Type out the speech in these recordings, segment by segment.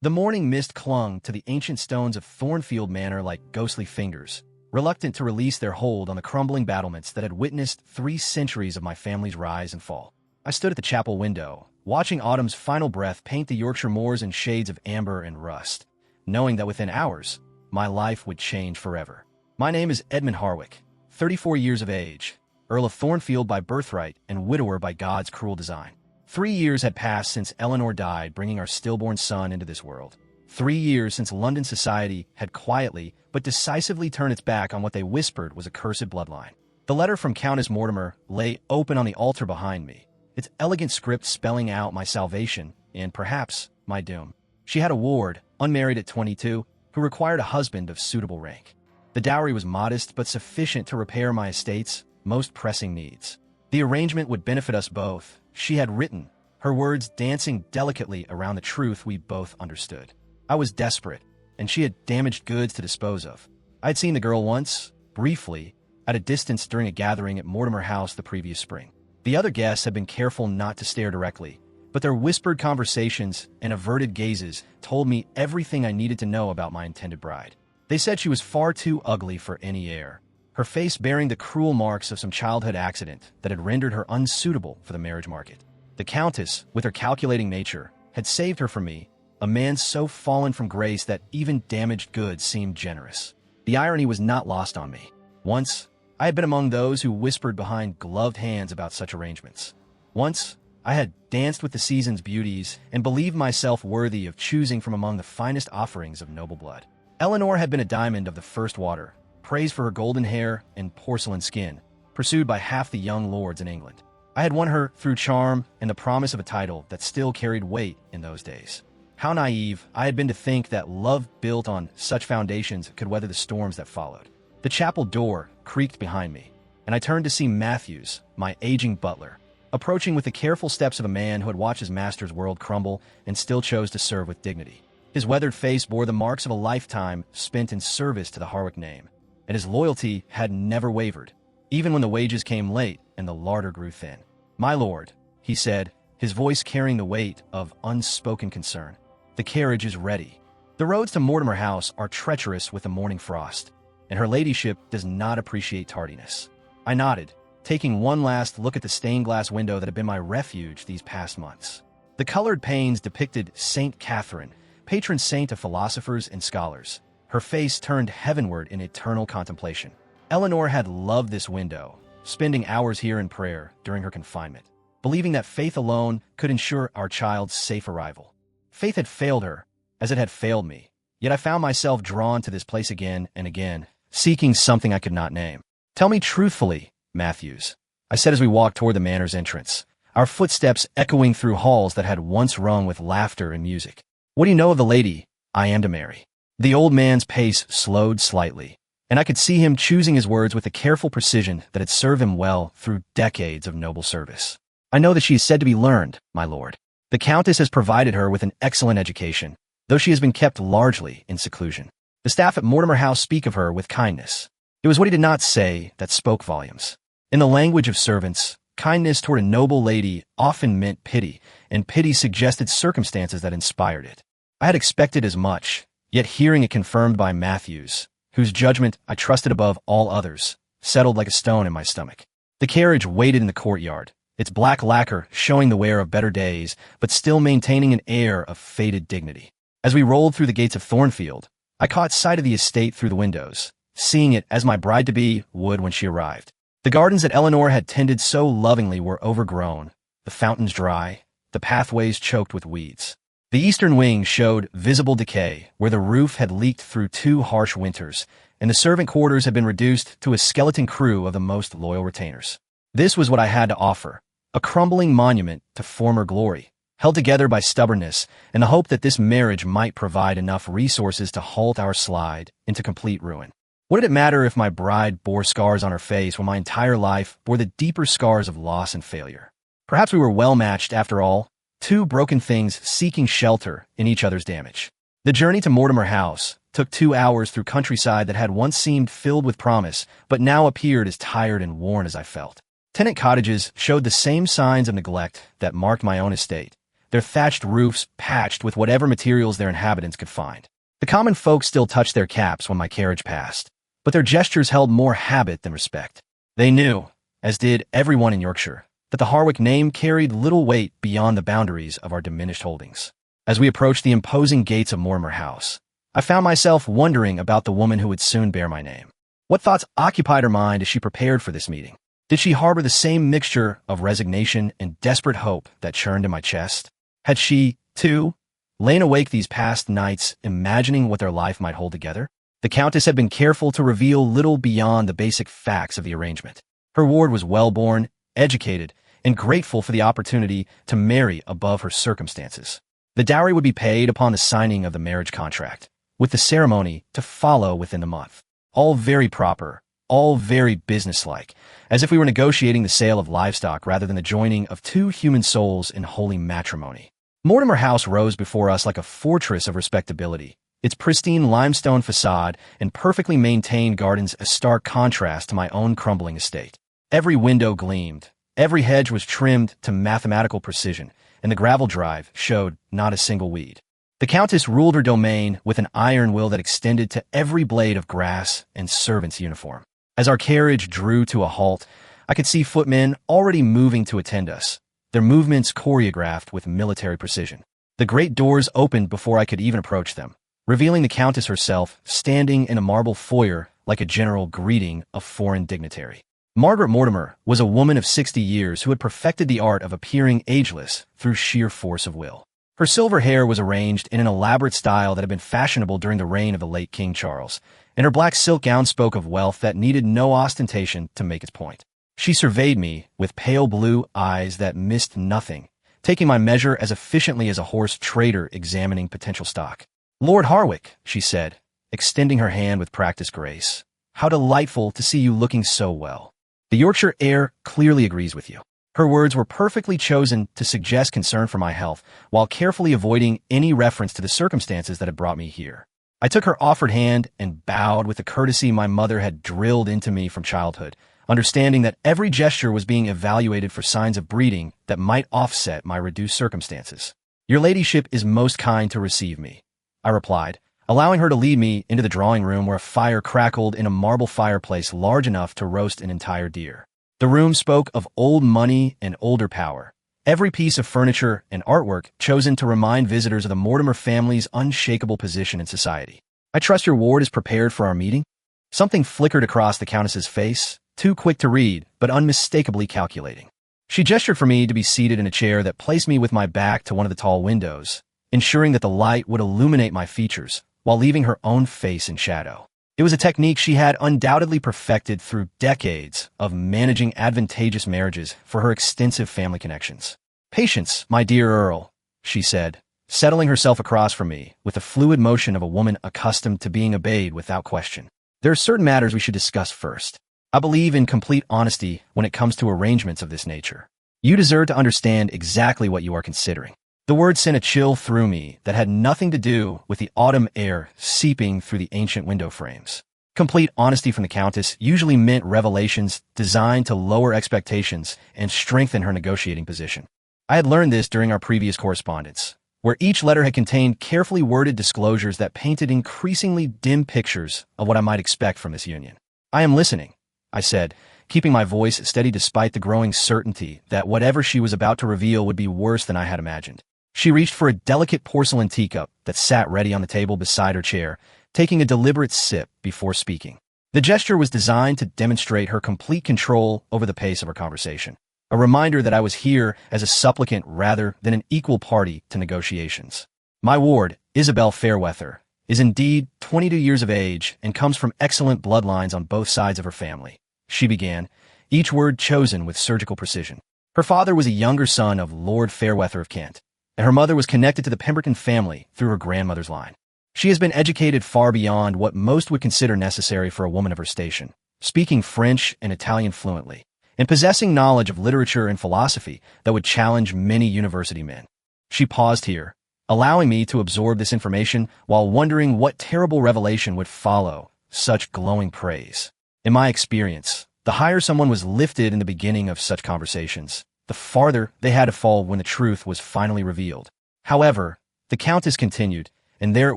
The morning mist clung to the ancient stones of Thornfield Manor like ghostly fingers, reluctant to release their hold on the crumbling battlements that had witnessed 3 centuries of my family's rise and fall. I stood at the chapel window, watching autumn's final breath paint the Yorkshire moors in shades of amber and rust, knowing that within hours, my life would change forever. My name is Edmund Harwick, 34 years of age, Earl of Thornfield by birthright and widower by God's cruel design. 3 years had passed since Eleanor died, bringing our stillborn son into this world. 3 years since London society had quietly but decisively turned its back on what they whispered was a cursed bloodline. The letter from Countess Mortimer lay open on the altar behind me, its elegant script spelling out my salvation and, perhaps, my doom. She had a ward, unmarried at 22, who required a husband of suitable rank. The dowry was modest but sufficient to repair my estate's most pressing needs. The arrangement would benefit us both, she had written, her words dancing delicately around the truth we both understood. I was desperate, and she had damaged goods to dispose of. I had seen the girl once, briefly, at a distance during a gathering at Mortimer House the previous spring. The other guests had been careful not to stare directly, but their whispered conversations and averted gazes told me everything I needed to know about my intended bride. They said she was far too ugly for any heir, her face bearing the cruel marks of some childhood accident that had rendered her unsuitable for the marriage market. The Countess, with her calculating nature, had saved her from me, a man so fallen from grace that even damaged goods seemed generous. The irony was not lost on me. Once, I had been among those who whispered behind gloved hands about such arrangements. Once, I had danced with the season's beauties and believed myself worthy of choosing from among the finest offerings of noble blood. Eleanor had been a diamond of the first water, praised for her golden hair and porcelain skin, pursued by half the young lords in England. I had won her through charm and the promise of a title that still carried weight in those days. How naive I had been to think that love built on such foundations could weather the storms that followed. The chapel door creaked behind me, and I turned to see Matthews, my aging butler, approaching with the careful steps of a man who had watched his master's world crumble and still chose to serve with dignity. His weathered face bore the marks of a lifetime spent in service to the Harwick name, and his loyalty had never wavered, even when the wages came late and the larder grew thin. "My lord," he said, his voice carrying the weight of unspoken concern, "the carriage is ready. The roads to Mortimer House are treacherous with the morning frost, and her ladyship does not appreciate tardiness." I nodded, taking one last look at the stained glass window that had been my refuge these past months. The colored panes depicted Saint Catherine, patron saint of philosophers and scholars, her face turned heavenward in eternal contemplation. Eleanor had loved this window, spending hours here in prayer during her confinement, believing that faith alone could ensure our child's safe arrival. Faith had failed her, as it had failed me, yet I found myself drawn to this place again and again, seeking something I could not name. "Tell me truthfully, Matthews," I said as we walked toward the manor's entrance, our footsteps echoing through halls that had once rung with laughter and music. "What do you know of the lady I am to marry?" The old man's pace slowed slightly, and I could see him choosing his words with the careful precision that had served him well through decades of noble service. "I know that she is said to be learned, my lord. The Countess has provided her with an excellent education, though she has been kept largely in seclusion. The staff at Mortimer House speak of her with kindness. It was what he did not say that spoke volumes. In the language of servants, kindness toward a noble lady often meant pity, and pity suggested circumstances that inspired it. I had expected as much, yet hearing it confirmed by Matthews, whose judgment I trusted above all others, settled like a stone in my stomach. The carriage waited in the courtyard, its black lacquer showing the wear of better days, but still maintaining an air of faded dignity. As we rolled through the gates of Thornfield, I caught sight of the estate through the windows, seeing it as my bride-to-be would when she arrived. The gardens that Eleanor had tended so lovingly were overgrown, the fountains dry, the pathways choked with weeds. The eastern wing showed visible decay, where the roof had leaked through 2 harsh winters, and the servant quarters had been reduced to a skeleton crew of the most loyal retainers. This was what I had to offer, a crumbling monument to former glory, held together by stubbornness and the hope that this marriage might provide enough resources to halt our slide into complete ruin. What did it matter if my bride bore scars on her face when my entire life bore the deeper scars of loss and failure? Perhaps we were well matched after all, 2 broken things seeking shelter in each other's damage. The journey to Mortimer House took 2 hours through countryside that had once seemed filled with promise, but now appeared as tired and worn as I felt. Tenant cottages showed the same signs of neglect that marked my own estate, their thatched roofs patched with whatever materials their inhabitants could find. The common folk still touched their caps when my carriage passed, but their gestures held more habit than respect. They knew, as did everyone in Yorkshire, that the Harwick name carried little weight beyond the boundaries of our diminished holdings. As we approached the imposing gates of Mortimer House, I found myself wondering about the woman who would soon bear my name. What thoughts occupied her mind as she prepared for this meeting? Did she harbor the same mixture of resignation and desperate hope that churned in my chest? Had she, too, lain awake these past nights imagining what their life might hold together? The Countess had been careful to reveal little beyond the basic facts of the arrangement. Her ward was well-born, educated, and grateful for the opportunity to marry above her circumstances. The dowry would be paid upon the signing of the marriage contract, with the ceremony to follow within the month. All very proper, all very businesslike, as if we were negotiating the sale of livestock rather than the joining of two human souls in holy matrimony. Mortimer House rose before us like a fortress of respectability, its pristine limestone facade and perfectly maintained gardens a stark contrast to my own crumbling estate. Every window gleamed, every hedge was trimmed to mathematical precision, and the gravel drive showed not a single weed. The Countess ruled her domain with an iron will that extended to every blade of grass and servant's uniform. As our carriage drew to a halt, I could see footmen already moving to attend us, their movements choreographed with military precision. The great doors opened before I could even approach them, revealing the Countess herself standing in a marble foyer like a general greeting a foreign dignitary. Margaret Mortimer was a woman of 60 years who had perfected the art of appearing ageless through sheer force of will. Her silver hair was arranged in an elaborate style that had been fashionable during the reign of the late King Charles, and her black silk gown spoke of wealth that needed no ostentation to make its point. She surveyed me with pale blue eyes that missed nothing, taking my measure as efficiently as a horse trader examining potential stock. "Lord Harwick," she said, extending her hand with practiced grace. "How delightful to see you looking so well. The Yorkshire air clearly agrees with you." Her words were perfectly chosen to suggest concern for my health, while carefully avoiding any reference to the circumstances that had brought me here. I took her offered hand and bowed with the courtesy my mother had drilled into me from childhood, understanding that every gesture was being evaluated for signs of breeding that might offset my reduced circumstances. "Your ladyship is most kind to receive me," I replied, allowing her to lead me into the drawing room where a fire crackled in a marble fireplace large enough to roast an entire deer. The room spoke of old money and older power, every piece of furniture and artwork chosen to remind visitors of the Mortimer family's unshakable position in society. "I trust your ward is prepared for our meeting?" Something flickered across the Countess's face, too quick to read, but unmistakably calculating. She gestured for me to be seated in a chair that placed me with my back to one of the tall windows, ensuring that the light would illuminate my features, while leaving her own face in shadow. It was a technique she had undoubtedly perfected through decades of managing advantageous marriages for her extensive family connections. "Patience, my dear Earl," she said, settling herself across from me with the fluid motion of a woman accustomed to being obeyed without question. "There are certain matters we should discuss first. I believe in complete honesty when it comes to arrangements of this nature. You deserve to understand exactly what you are considering." The word sent a chill through me that had nothing to do with the autumn air seeping through the ancient window frames. Complete honesty from the Countess usually meant revelations designed to lower expectations and strengthen her negotiating position. I had learned this during our previous correspondence, where each letter had contained carefully worded disclosures that painted increasingly dim pictures of what I might expect from this union. "I am listening," I said, keeping my voice steady despite the growing certainty that whatever she was about to reveal would be worse than I had imagined. She reached for a delicate porcelain teacup that sat ready on the table beside her chair, taking a deliberate sip before speaking. The gesture was designed to demonstrate her complete control over the pace of our conversation, a reminder that I was here as a supplicant rather than an equal party to negotiations. "My ward, Isabel Fairweather, is indeed 22 years of age and comes from excellent bloodlines on both sides of her family," she began, each word chosen with surgical precision. "Her father was a younger son of Lord Fairweather of Kent, and her mother was connected to the Pemberton family through her grandmother's line. She has been educated far beyond what most would consider necessary for a woman of her station, speaking French and Italian fluently, and possessing knowledge of literature and philosophy that would challenge many university men." She paused here, allowing me to absorb this information while wondering what terrible revelation would follow such glowing praise. In my experience, the higher someone was lifted in the beginning of such conversations, the farther they had to fall when the truth was finally revealed. However, the Countess continued, and there it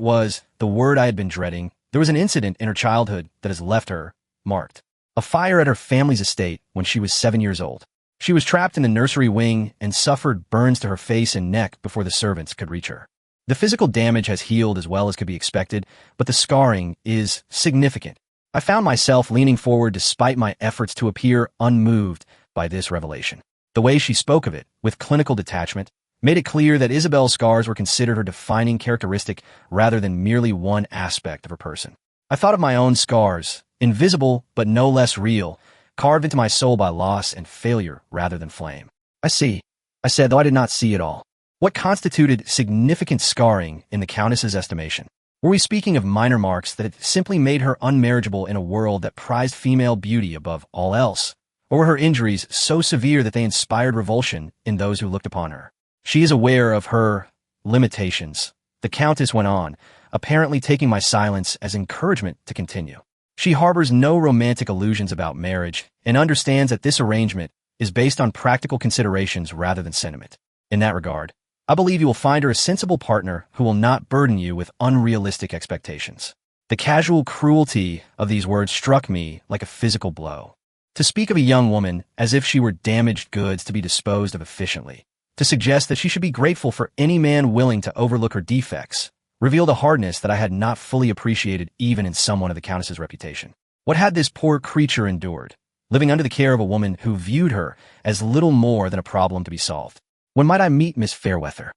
was, the word I had been dreading. There was an incident in her childhood that has left her marked. A fire at her family's estate when she was 7 years old. She was trapped in the nursery wing and suffered burns to her face and neck before the servants could reach her. The physical damage has healed as well as could be expected, but the scarring is significant. I found myself leaning forward despite my efforts to appear unmoved by this revelation. The way she spoke of it, with clinical detachment, made it clear that Isabel's scars were considered her defining characteristic rather than merely one aspect of her person. I thought of my own scars, invisible but no less real, carved into my soul by loss and failure rather than flame. I see, I said, though I did not see it all. What constituted significant scarring in the Countess's estimation? Were we speaking of minor marks that had simply made her unmarriageable in a world that prized female beauty above all else? Or were her injuries so severe that they inspired revulsion in those who looked upon her? She is aware of her limitations, the Countess went on, apparently taking my silence as encouragement to continue. She harbors no romantic illusions about marriage and understands that this arrangement is based on practical considerations rather than sentiment. In that regard, I believe you will find her a sensible partner who will not burden you with unrealistic expectations. The casual cruelty of these words struck me like a physical blow. To speak of a young woman as if she were damaged goods to be disposed of efficiently, to suggest that she should be grateful for any man willing to overlook her defects, revealed a hardness that I had not fully appreciated even in someone of the Countess's reputation. What had this poor creature endured, living under the care of a woman who viewed her as little more than a problem to be solved? When might I meet Miss Fairweather?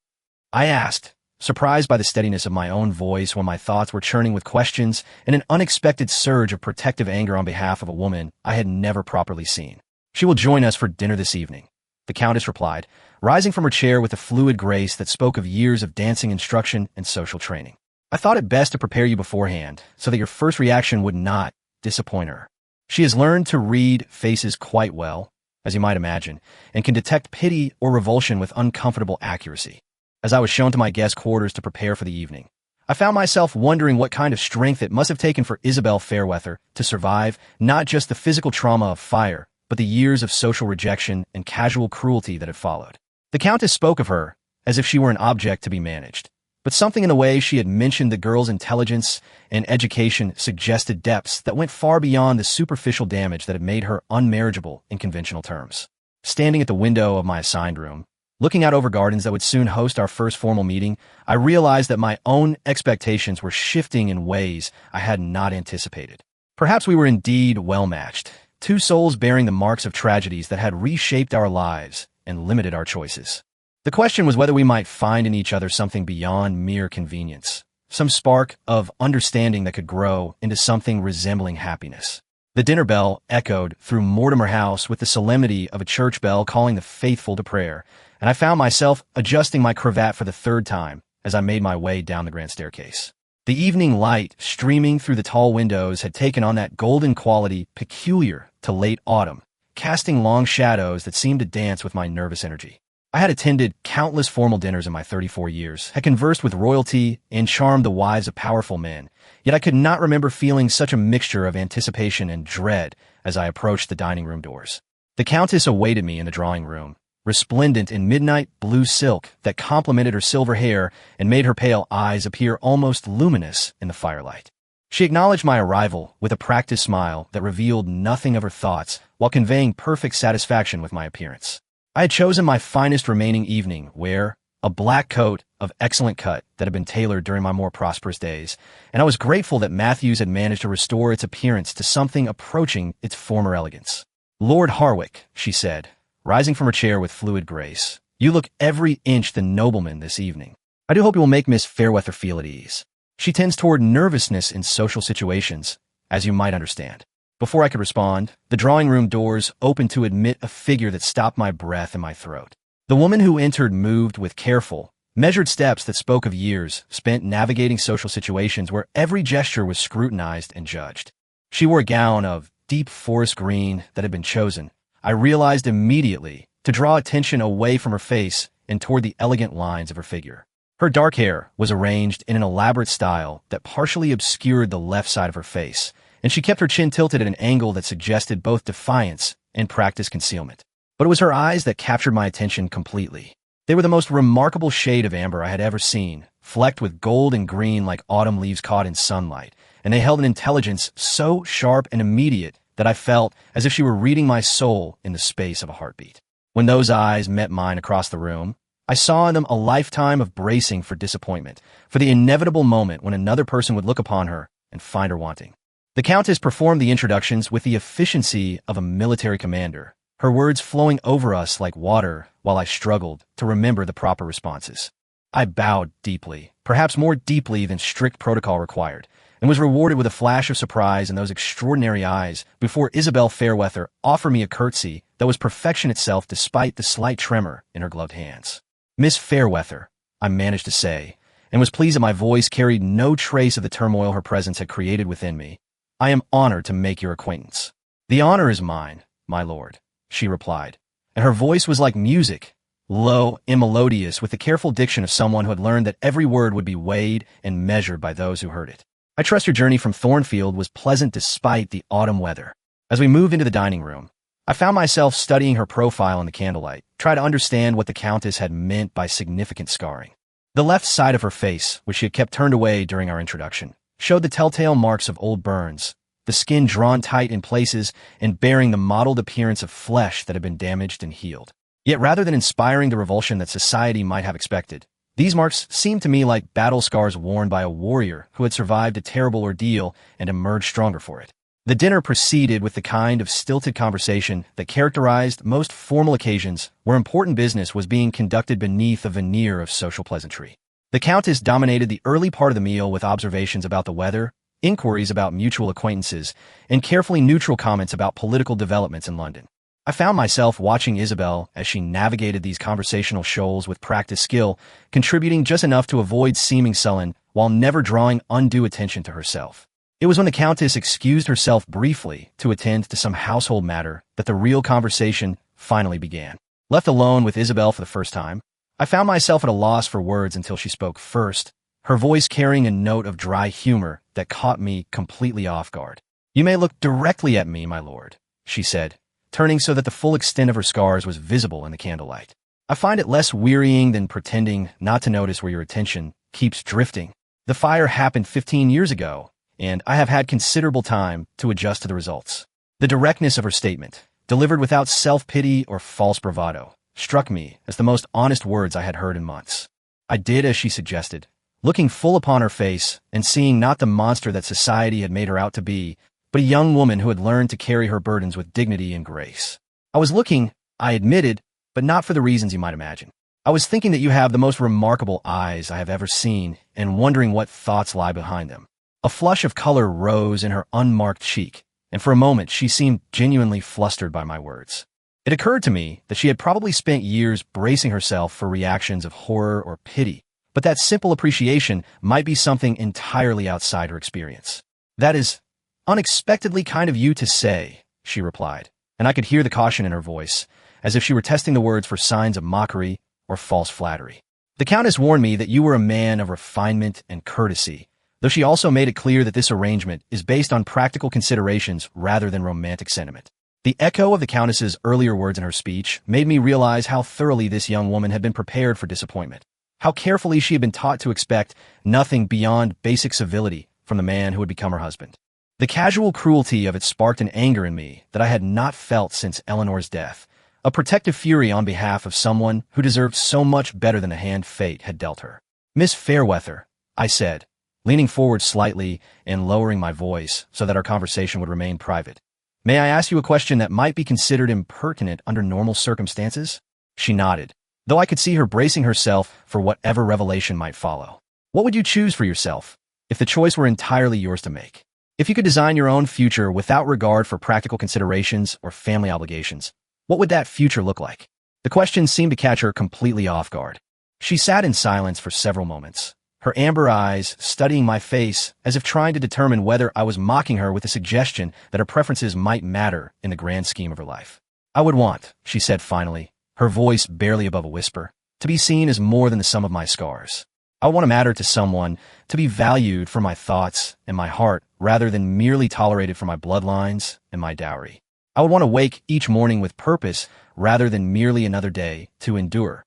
I asked, surprised by the steadiness of my own voice when my thoughts were churning with questions and an unexpected surge of protective anger on behalf of a woman I had never properly seen. She will join us for dinner this evening, the Countess replied, rising from her chair with a fluid grace that spoke of years of dancing instruction and social training. I thought it best to prepare you beforehand so that your first reaction would not disappoint her. She has learned to read faces quite well, as you might imagine, and can detect pity or revulsion with uncomfortable accuracy. As I was shown to my guest quarters to prepare for the evening, I found myself wondering what kind of strength it must have taken for Isabel Fairweather to survive not just the physical trauma of fire, but the years of social rejection and casual cruelty that had followed. The Countess spoke of her as if she were an object to be managed, but something in the way she had mentioned the girl's intelligence and education suggested depths that went far beyond the superficial damage that had made her unmarriageable in conventional terms. Standing at the window of my assigned room, looking out over gardens that would soon host our first formal meeting, I realized that my own expectations were shifting in ways I had not anticipated. Perhaps we were indeed well-matched, two souls bearing the marks of tragedies that had reshaped our lives and limited our choices. The question was whether we might find in each other something beyond mere convenience, some spark of understanding that could grow into something resembling happiness. The dinner bell echoed through Mortimer House with the solemnity of a church bell calling the faithful to prayer, and I found myself adjusting my cravat for the third time as I made my way down the grand staircase. The evening light streaming through the tall windows had taken on that golden quality peculiar to late autumn, casting long shadows that seemed to dance with my nervous energy. I had attended countless formal dinners in my 34 years, had conversed with royalty, and charmed the wives of powerful men, yet I could not remember feeling such a mixture of anticipation and dread as I approached the dining room doors. The Countess awaited me in the drawing room, resplendent in midnight blue silk that complemented her silver hair and made her pale eyes appear almost luminous in the firelight. She acknowledged my arrival with a practiced smile that revealed nothing of her thoughts while conveying perfect satisfaction with my appearance. I had chosen my finest remaining evening wear, a black coat of excellent cut that had been tailored during my more prosperous days, and I was grateful that Matthews had managed to restore its appearance to something approaching its former elegance. "Lord Harwick," she said, rising from her chair with fluid grace, "you look every inch the nobleman this evening. I do hope you will make Miss Fairweather feel at ease. She tends toward nervousness in social situations, as you might understand." Before I could respond, the drawing room doors opened to admit a figure that stopped my breath in my throat. The woman who entered moved with careful, measured steps that spoke of years spent navigating social situations where every gesture was scrutinized and judged. She wore a gown of deep forest green that had been chosen, I realized immediately, to draw attention away from her face and toward the elegant lines of her figure. Her dark hair was arranged in an elaborate style that partially obscured the left side of her face, and she kept her chin tilted at an angle that suggested both defiance and practiced concealment. But it was her eyes that captured my attention completely. They were the most remarkable shade of amber I had ever seen, flecked with gold and green like autumn leaves caught in sunlight, and they held an intelligence so sharp and immediate that I felt as if she were reading my soul in the space of a heartbeat. When those eyes met mine across the room, I saw in them a lifetime of bracing for disappointment, for the inevitable moment when another person would look upon her and find her wanting. The Countess performed the introductions with the efficiency of a military commander, her words flowing over us like water while I struggled to remember the proper responses. I bowed deeply, perhaps more deeply than strict protocol required, and was rewarded with a flash of surprise in those extraordinary eyes before Isabel Fairweather offered me a curtsy that was perfection itself despite the slight tremor in her gloved hands. "Miss Fairweather," I managed to say, and was pleased that my voice carried no trace of the turmoil her presence had created within me. "I am honored to make your acquaintance." "The honor is mine, my lord," she replied, and her voice was like music, low and melodious with the careful diction of someone who had learned that every word would be weighed and measured by those who heard it. "I trust your journey from Thornfield was pleasant despite the autumn weather." As we moved into the dining room, I found myself studying her profile in the candlelight, trying to understand what the Countess had meant by significant scarring. The left side of her face, which she had kept turned away during our introduction, showed the telltale marks of old burns, the skin drawn tight in places and bearing the mottled appearance of flesh that had been damaged and healed. Yet rather than inspiring the revulsion that society might have expected, these marks seemed to me like battle scars worn by a warrior who had survived a terrible ordeal and emerged stronger for it. The dinner proceeded with the kind of stilted conversation that characterized most formal occasions where important business was being conducted beneath a veneer of social pleasantry. The Countess dominated the early part of the meal with observations about the weather, inquiries about mutual acquaintances, and carefully neutral comments about political developments in London. I found myself watching Isabel as she navigated these conversational shoals with practiced skill, contributing just enough to avoid seeming sullen while never drawing undue attention to herself. It was when the Countess excused herself briefly to attend to some household matter that the real conversation finally began. Left alone with Isabel for the first time, I found myself at a loss for words until she spoke first, her voice carrying a note of dry humor that caught me completely off guard. "You may look directly at me, my lord," she said, turning so that the full extent of her scars was visible in the candlelight. "I find it less wearying than pretending not to notice where your attention keeps drifting. The fire happened 15 years ago, and I have had considerable time to adjust to the results." The directness of her statement, delivered without self-pity or false bravado, struck me as the most honest words I had heard in months. I did as she suggested, looking full upon her face and seeing not the monster that society had made her out to be, but a young woman who had learned to carry her burdens with dignity and grace. "I was looking," I admitted, "but not for the reasons you might imagine. I was thinking that you have the most remarkable eyes I have ever seen and wondering what thoughts lie behind them." A flush of color rose in her unmarked cheek, and for a moment she seemed genuinely flustered by my words. It occurred to me that she had probably spent years bracing herself for reactions of horror or pity, but that simple appreciation might be something entirely outside her experience. "That is unexpectedly kind of you to say," she replied, and I could hear the caution in her voice, as if she were testing the words for signs of mockery or false flattery. "The Countess warned me that you were a man of refinement and courtesy, though she also made it clear that this arrangement is based on practical considerations rather than romantic sentiment." The echo of the Countess's earlier words in her speech made me realize how thoroughly this young woman had been prepared for disappointment, how carefully she had been taught to expect nothing beyond basic civility from the man who would become her husband. The casual cruelty of it sparked an anger in me that I had not felt since Eleanor's death, a protective fury on behalf of someone who deserved so much better than the hand fate had dealt her. "Miss Fairweather," I said, leaning forward slightly and lowering my voice so that our conversation would remain private. "May I ask you a question that might be considered impertinent under normal circumstances?" She nodded, though I could see her bracing herself for whatever revelation might follow. "What would you choose for yourself, if the choice were entirely yours to make? If you could design your own future without regard for practical considerations or family obligations, what would that future look like?" The question seemed to catch her completely off guard. She sat in silence for several moments, her amber eyes studying my face as if trying to determine whether I was mocking her with the suggestion that her preferences might matter in the grand scheme of her life. "I would want," she said finally, her voice barely above a whisper, "to be seen as more than the sum of my scars. I want to matter to someone, to be valued for my thoughts and my heart rather than merely tolerated for my bloodlines and my dowry. I would want to wake each morning with purpose rather than merely another day to endure.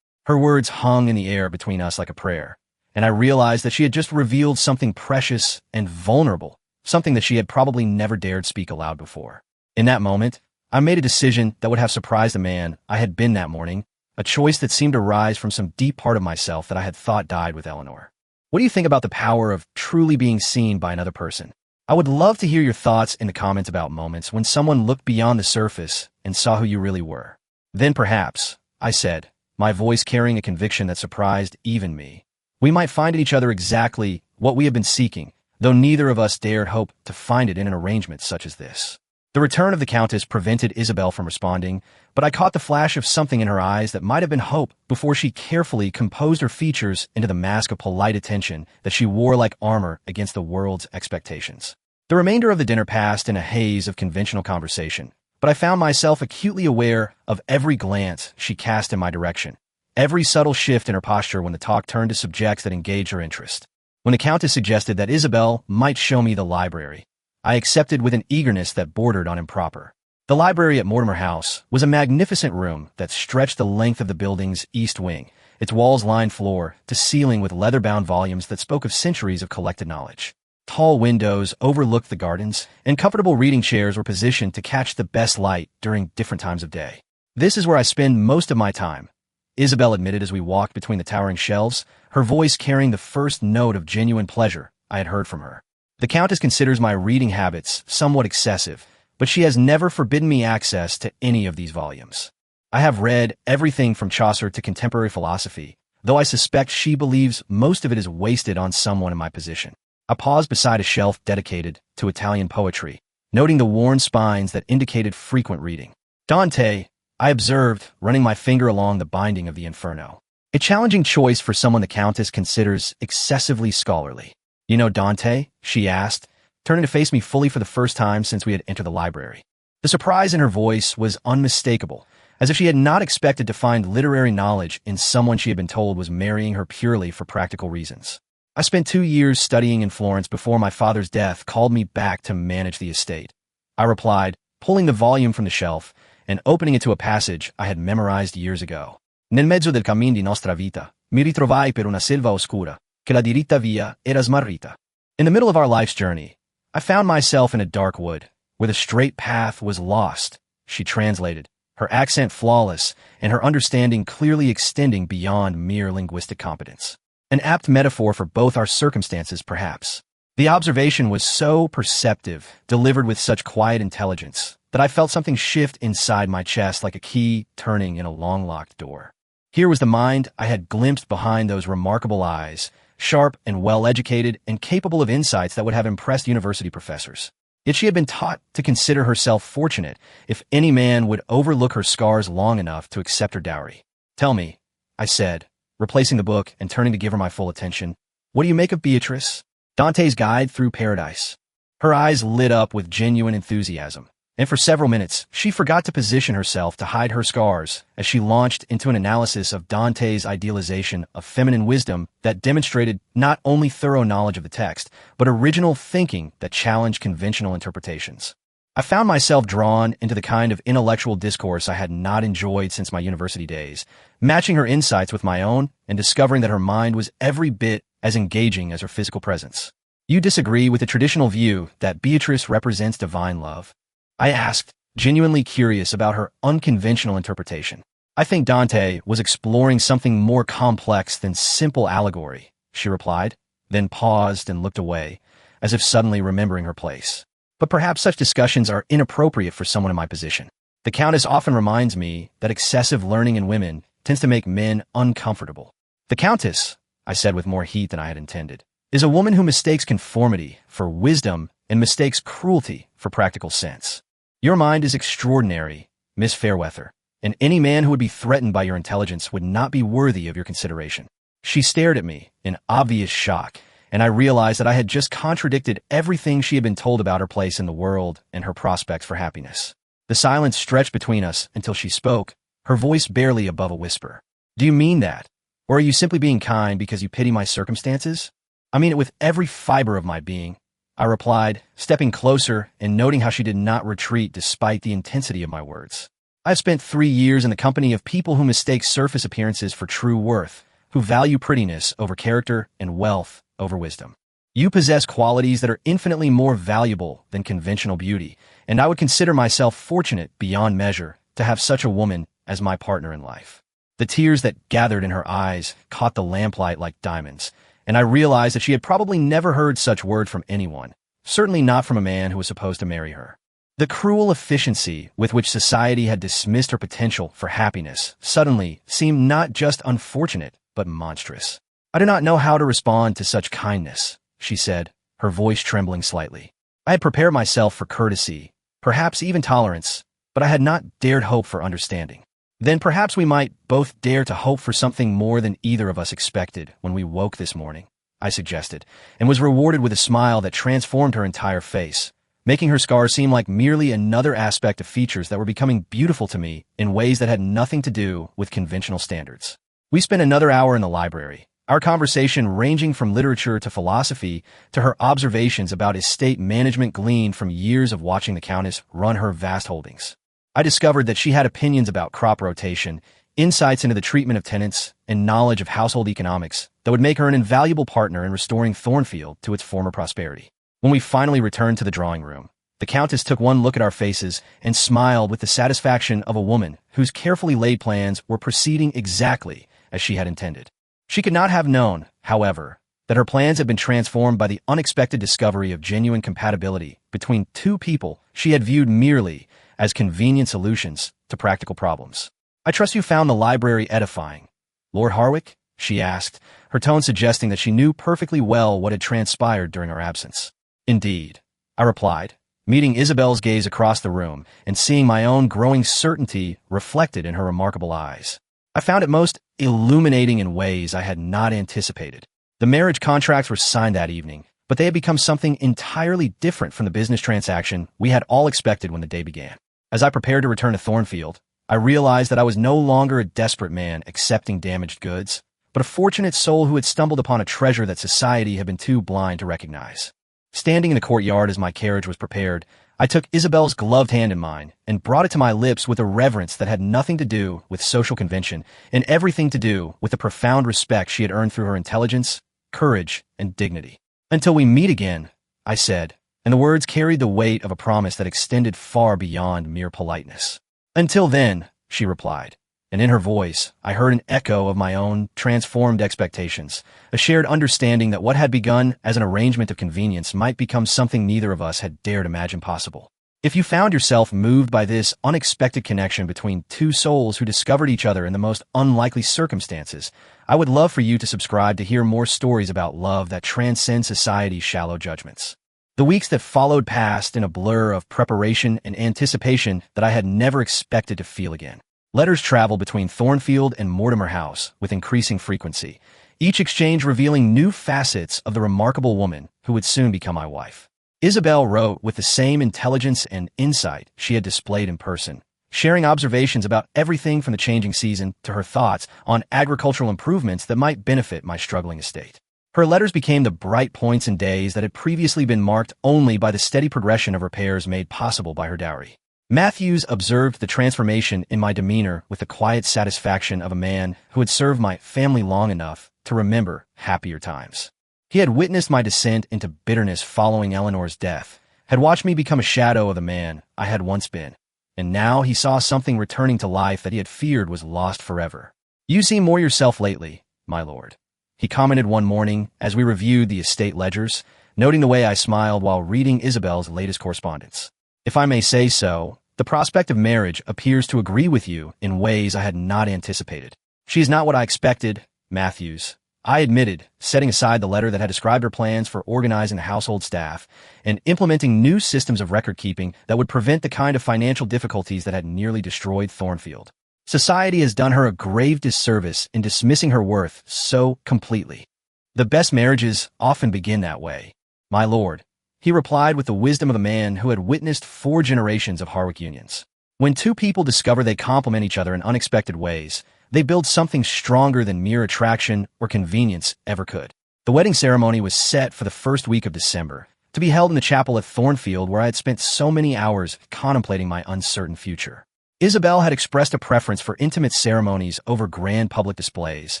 Her words hung in the air between us like a prayer, and I realized that she had just revealed something precious and vulnerable, something that she had probably never dared speak aloud before. In that moment, I made a decision that would have surprised the man I had been that morning, a choice that seemed to rise from some deep part of myself that I had thought died with Eleanor. What do you think about the power of truly being seen by another person? I would love to hear your thoughts in the comments about moments when someone looked beyond the surface and saw who you really were. Then perhaps, I said, my voice carrying a conviction that surprised even me, we might find in each other exactly what we have been seeking, though neither of us dared hope to find it in an arrangement such as this. The return of the Countess prevented Isabel from responding, but I caught the flash of something in her eyes that might have been hope before she carefully composed her features into the mask of polite attention that she wore like armor against the world's expectations. The remainder of the dinner passed in a haze of conventional conversation, but I found myself acutely aware of every glance she cast in my direction, every subtle shift in her posture when the talk turned to subjects that engaged her interest. When the Countess suggested that Isabel might show me the library, I accepted with an eagerness that bordered on improper. The library at Mortimer House was a magnificent room that stretched the length of the building's east wing, its walls lined floor to ceiling with leather-bound volumes that spoke of centuries of collected knowledge. Tall windows overlooked the gardens, and comfortable reading chairs were positioned to catch the best light during different times of day. "This is where I spend most of my time," Isabel admitted as we walked between the towering shelves, her voice carrying the first note of genuine pleasure I had heard from her. "The Countess considers my reading habits somewhat excessive, but she has never forbidden me access to any of these volumes. I have read everything from Chaucer to contemporary philosophy, though I suspect she believes most of it is wasted on someone in my position." I paused beside a shelf dedicated to Italian poetry, noting the worn spines that indicated frequent reading. "Dante," I observed, running my finger along the binding of the Inferno. A challenging choice for someone the Countess considers excessively scholarly. "You know Dante?" she asked, turning to face me fully for the first time since we had entered the library. The surprise in her voice was unmistakable, as if she had not expected to find literary knowledge in someone she had been told was marrying her purely for practical reasons. "I spent 2 years studying in Florence before my father's death called me back to manage the estate," I replied, pulling the volume from the shelf and opening it to a passage I had memorized years ago. "Nel mezzo del cammin di nostra vita, mi ritrovai per una selva oscura, che la diritta via era smarrita." In the middle of our life's journey, I found myself in a dark wood, where the straight path was lost, she translated, her accent flawless and her understanding clearly extending beyond mere linguistic competence. An apt metaphor for both our circumstances, perhaps. The observation was so perceptive, delivered with such quiet intelligence, that I felt something shift inside my chest like a key turning in a long-locked door. Here was the mind I had glimpsed behind those remarkable eyes, sharp and well-educated and capable of insights that would have impressed university professors. Yet she had been taught to consider herself fortunate if any man would overlook her scars long enough to accept her dowry. "Tell me," I said, replacing the book and turning to give her my full attention, "what do you make of Beatrice? Dante's Guide Through Paradise?" Her eyes lit up with genuine enthusiasm, and for several minutes she forgot to position herself to hide her scars as she launched into an analysis of Dante's idealization of feminine wisdom that demonstrated not only thorough knowledge of the text, but original thinking that challenged conventional interpretations. I found myself drawn into the kind of intellectual discourse I had not enjoyed since my university days, matching her insights with my own and discovering that her mind was every bit as engaging as her physical presence. "You disagree with the traditional view that Beatrice represents divine love?" I asked, genuinely curious about her unconventional interpretation. "I think Dante was exploring something more complex than simple allegory," she replied, then paused and looked away, as if suddenly remembering her place. "But perhaps such discussions are inappropriate for someone in my position. The Countess often reminds me that excessive learning in women tends to make men uncomfortable." "The Countess," I said with more heat than I had intended, "is a woman who mistakes conformity for wisdom and mistakes cruelty for practical sense. Your mind is extraordinary, Miss Fairweather, and any man who would be threatened by your intelligence would not be worthy of your consideration." She stared at me in obvious shock, and I realized that I had just contradicted everything she had been told about her place in the world and her prospects for happiness. The silence stretched between us until she spoke, her voice barely above a whisper. "Do you mean that? Or are you simply being kind because you pity my circumstances?" "I mean it with every fiber of my being," I replied, stepping closer and noting how she did not retreat despite the intensity of my words. I've spent 3 years in the company of people who mistake surface appearances for true worth, who value prettiness over character and wealth over wisdom. You possess qualities that are infinitely more valuable than conventional beauty, and I would consider myself fortunate beyond measure to have such a woman as my partner in life. The tears that gathered in her eyes caught the lamplight like diamonds, and I realized that she had probably never heard such word from anyone, certainly not from a man who was supposed to marry her. The cruel efficiency with which society had dismissed her potential for happiness suddenly seemed not just unfortunate, but monstrous. I do not know how to respond to such kindness, she said, her voice trembling slightly. I had prepared myself for courtesy, perhaps even tolerance, but I had not dared hope for understanding. Then perhaps we might both dare to hope for something more than either of us expected when we woke this morning, I suggested, and was rewarded with a smile that transformed her entire face, making her scars seem like merely another aspect of features that were becoming beautiful to me in ways that had nothing to do with conventional standards. We spent another hour in the library, our conversation ranging from literature to philosophy to her observations about estate management gleaned from years of watching the Countess run her vast holdings. I discovered that she had opinions about crop rotation, insights into the treatment of tenants, and knowledge of household economics that would make her an invaluable partner in restoring Thornfield to its former prosperity. When we finally returned to the drawing room, the Countess took one look at our faces and smiled with the satisfaction of a woman whose carefully laid plans were proceeding exactly as she had intended. She could not have known, however, that her plans had been transformed by the unexpected discovery of genuine compatibility between two people she had viewed merely as convenient solutions to practical problems. "I trust you found the library edifying, Lord Harwick?" she asked, her tone suggesting that she knew perfectly well what had transpired during our absence. "Indeed," I replied, meeting Isabel's gaze across the room and seeing my own growing certainty reflected in her remarkable eyes. "I found it most illuminating in ways I had not anticipated. The marriage contracts were signed that evening, but they had become something entirely different from the business transaction we had all expected when the day began. As I prepared to return to Thornfield, I realized that I was no longer a desperate man accepting damaged goods, but a fortunate soul who had stumbled upon a treasure that society had been too blind to recognize. Standing in the courtyard as my carriage was prepared, I took Isabel's gloved hand in mine and brought it to my lips with a reverence that had nothing to do with social convention and everything to do with the profound respect she had earned through her intelligence, courage, and dignity. "Until we meet again," I said, and the words carried the weight of a promise that extended far beyond mere politeness. "Until then," she replied, and in her voice I heard an echo of my own transformed expectations, a shared understanding that what had begun as an arrangement of convenience might become something neither of us had dared imagine possible. If you found yourself moved by this unexpected connection between two souls who discovered each other in the most unlikely circumstances, I would love for you to subscribe to hear more stories about love that transcend society's shallow judgments. The weeks that followed passed in a blur of preparation and anticipation that I had never expected to feel again. Letters traveled between Thornfield and Mortimer House with increasing frequency, each exchange revealing new facets of the remarkable woman who would soon become my wife. Isabel wrote with the same intelligence and insight she had displayed in person, sharing observations about everything from the changing season to her thoughts on agricultural improvements that might benefit my struggling estate. Her letters became the bright points in days that had previously been marked only by the steady progression of repairs made possible by her dowry. Matthews observed the transformation in my demeanor with the quiet satisfaction of a man who had served my family long enough to remember happier times. He had witnessed my descent into bitterness following Eleanor's death, had watched me become a shadow of the man I had once been, and now he saw something returning to life that he had feared was lost forever. "You seem more yourself lately, my lord," he commented one morning as we reviewed the estate ledgers, noting the way I smiled while reading Isabel's latest correspondence. "If I may say so, the prospect of marriage appears to agree with you in ways I had not anticipated." "She is not what I expected, Matthews," I admitted, setting aside the letter that had described her plans for organizing the household staff and implementing new systems of record-keeping that would prevent the kind of financial difficulties that had nearly destroyed Thornfield. "Society has done her a grave disservice in dismissing her worth so completely. The best marriages often begin that way, my lord," he replied with the wisdom of a man who had witnessed 4 generations of Harwick unions. "When two people discover they complement each other in unexpected ways, they build something stronger than mere attraction or convenience ever could." The wedding ceremony was set for the first week of December, to be held in the chapel at Thornfield where I had spent so many hours contemplating my uncertain future. Isabel had expressed a preference for intimate ceremonies over grand public displays,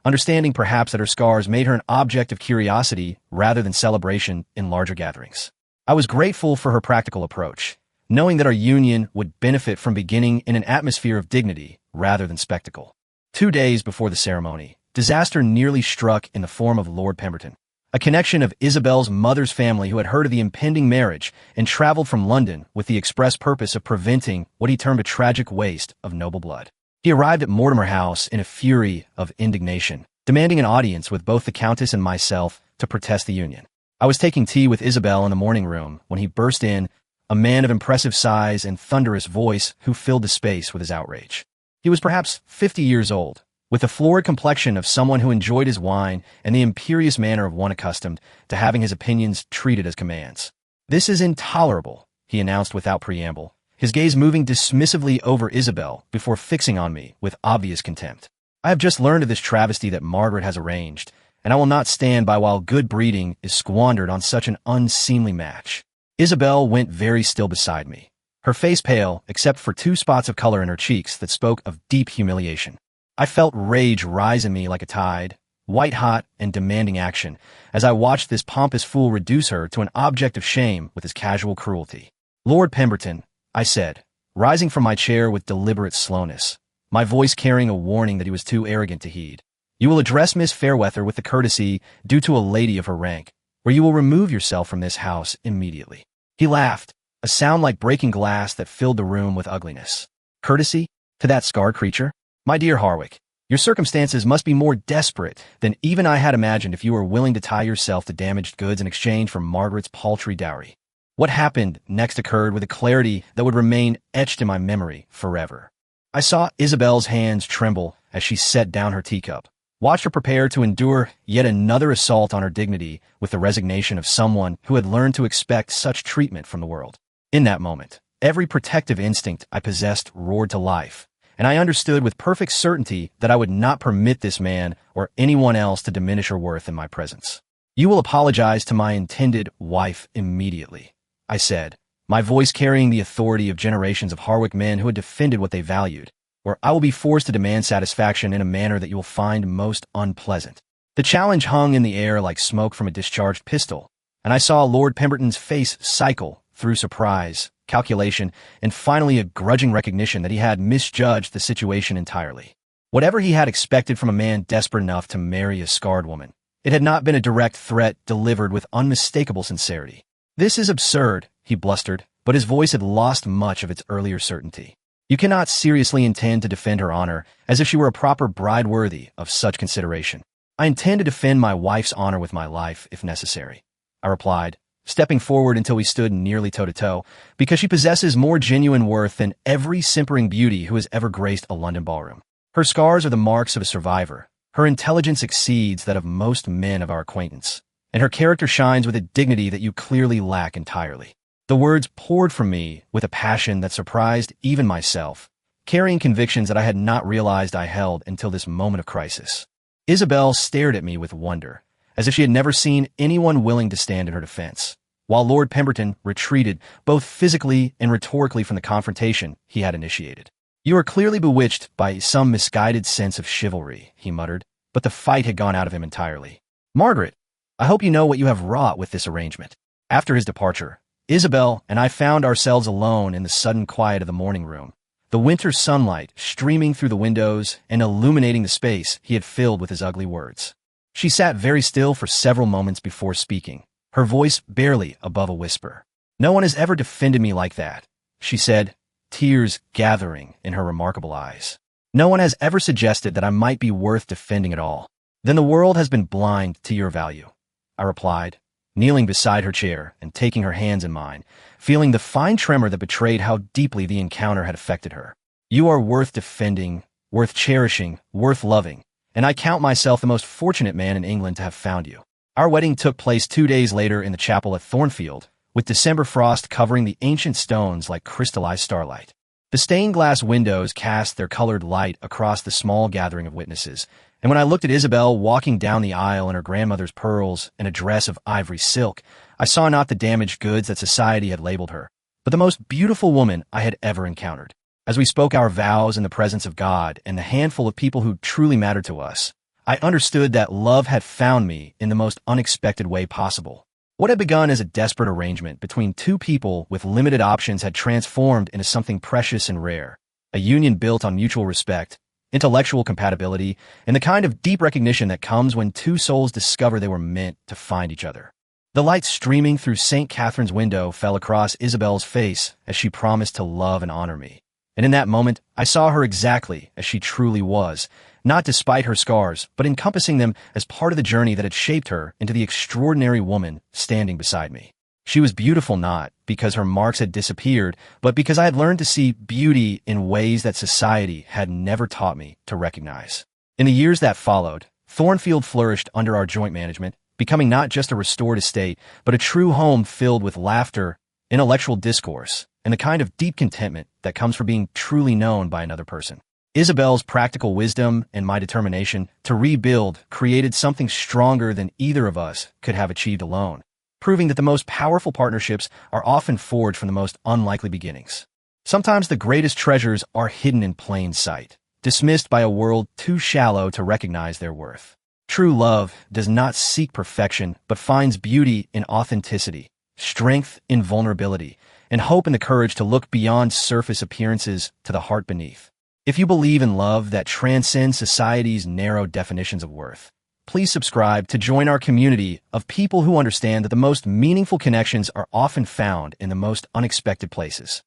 understanding perhaps that her scars made her an object of curiosity rather than celebration in larger gatherings. I was grateful for her practical approach, knowing that our union would benefit from beginning in an atmosphere of dignity rather than spectacle. 2 days before the ceremony, disaster nearly struck in the form of Lord Pemberton, a connection of Isabel's mother's family who had heard of the impending marriage and traveled from London with the express purpose of preventing what he termed a tragic waste of noble blood. He arrived at Mortimer House in a fury of indignation, demanding an audience with both the Countess and myself to protest the union. I was taking tea with Isabel in the morning room when he burst in, a man of impressive size and thunderous voice who filled the space with his outrage. He was perhaps 50 years old, with the florid complexion of someone who enjoyed his wine and the imperious manner of one accustomed to having his opinions treated as commands. "This is intolerable," he announced without preamble, his gaze moving dismissively over Isabel before fixing on me with obvious contempt. "I have just learned of this travesty that Margaret has arranged, and I will not stand by while good breeding is squandered on such an unseemly match." Isabel went very still beside me, her face pale except for 2 spots of color in her cheeks that spoke of deep humiliation. I felt rage rise in me like a tide, white-hot and demanding action, as I watched this pompous fool reduce her to an object of shame with his casual cruelty. "Lord Pemberton," I said, rising from my chair with deliberate slowness, my voice carrying a warning that he was too arrogant to heed. "You will address Miss Fairweather with the courtesy due to a lady of her rank, or you will remove yourself from this house immediately." He laughed, a sound like breaking glass that filled the room with ugliness. "Courtesy? To that scarred creature? My dear Harwick, your circumstances must be more desperate than even I had imagined if you were willing to tie yourself to damaged goods in exchange for Margaret's paltry dowry." What happened next occurred with a clarity that would remain etched in my memory forever. I saw Isabel's hands tremble as she set down her teacup, watched her prepare to endure yet another assault on her dignity with the resignation of someone who had learned to expect such treatment from the world. In that moment, every protective instinct I possessed roared to life, and I understood with perfect certainty that I would not permit this man or anyone else to diminish her worth in my presence. "You will apologize to my intended wife immediately," I said, my voice carrying the authority of generations of Harwick men who had defended what they valued, "or I will be forced to demand satisfaction in a manner that you will find most unpleasant." The challenge hung in the air like smoke from a discharged pistol, and I saw Lord Pemberton's face cycle through surprise, calculation, and finally a grudging recognition that he had misjudged the situation entirely. Whatever he had expected from a man desperate enough to marry a scarred woman, it had not been a direct threat delivered with unmistakable sincerity. "This is absurd," he blustered, but his voice had lost much of its earlier certainty. "You cannot seriously intend to defend her honor as if she were a proper bride worthy of such consideration." "I intend to defend my wife's honor with my life, if necessary," I replied, stepping forward until we stood nearly toe-to-toe, "because she possesses more genuine worth than every simpering beauty who has ever graced a London ballroom. Her scars are the marks of a survivor, her intelligence exceeds that of most men of our acquaintance, and her character shines with a dignity that you clearly lack entirely." The words poured from me with a passion that surprised even myself, carrying convictions that I had not realized I held until this moment of crisis. Isabel stared at me with wonder, as if she had never seen anyone willing to stand in her defense, while Lord Pemberton retreated both physically and rhetorically from the confrontation he had initiated. "You are clearly bewitched by some misguided sense of chivalry," he muttered, but the fight had gone out of him entirely. "Margaret, I hope you know what you have wrought with this arrangement." After his departure, Isabel and I found ourselves alone in the sudden quiet of the morning room, the winter sunlight streaming through the windows and illuminating the space he had filled with his ugly words. She sat very still for several moments before speaking, her voice barely above a whisper. "No one has ever defended me like that," she said, tears gathering in her remarkable eyes. "No one has ever suggested that I might be worth defending at all." "Then the world has been blind to your value," I replied, kneeling beside her chair and taking her hands in mine, feeling the fine tremor that betrayed how deeply the encounter had affected her. "You are worth defending, worth cherishing, worth loving, and I count myself the most fortunate man in England to have found you." Our wedding took place 2 days later in the chapel at Thornfield, with December frost covering the ancient stones like crystallized starlight. The stained-glass windows cast their colored light across the small gathering of witnesses, and when I looked at Isabel walking down the aisle in her grandmother's pearls and a dress of ivory silk, I saw not the damaged goods that society had labeled her, but the most beautiful woman I had ever encountered. As we spoke our vows in the presence of God and the handful of people who truly mattered to us, I understood that love had found me in the most unexpected way possible. What had begun as a desperate arrangement between two people with limited options had transformed into something precious and rare, a union built on mutual respect, intellectual compatibility, and the kind of deep recognition that comes when two souls discover they were meant to find each other. The light streaming through St. Catherine's window fell across Isabel's face as she promised to love and honor me. And in that moment, I saw her exactly as she truly was, not despite her scars, but encompassing them as part of the journey that had shaped her into the extraordinary woman standing beside me. She was beautiful not because her marks had disappeared, but because I had learned to see beauty in ways that society had never taught me to recognize. In the years that followed, Thornfield flourished under our joint management, becoming not just a restored estate, but a true home filled with laughter, intellectual discourse, and the kind of deep contentment that comes from being truly known by another person. Isabel's practical wisdom and my determination to rebuild created something stronger than either of us could have achieved alone, proving that the most powerful partnerships are often forged from the most unlikely beginnings. Sometimes the greatest treasures are hidden in plain sight, dismissed by a world too shallow to recognize their worth. True love does not seek perfection, but finds beauty in authenticity, strength in vulnerability, and hope in the courage to look beyond surface appearances to the heart beneath. If you believe in love that transcends society's narrow definitions of worth, please subscribe to join our community of people who understand that the most meaningful connections are often found in the most unexpected places.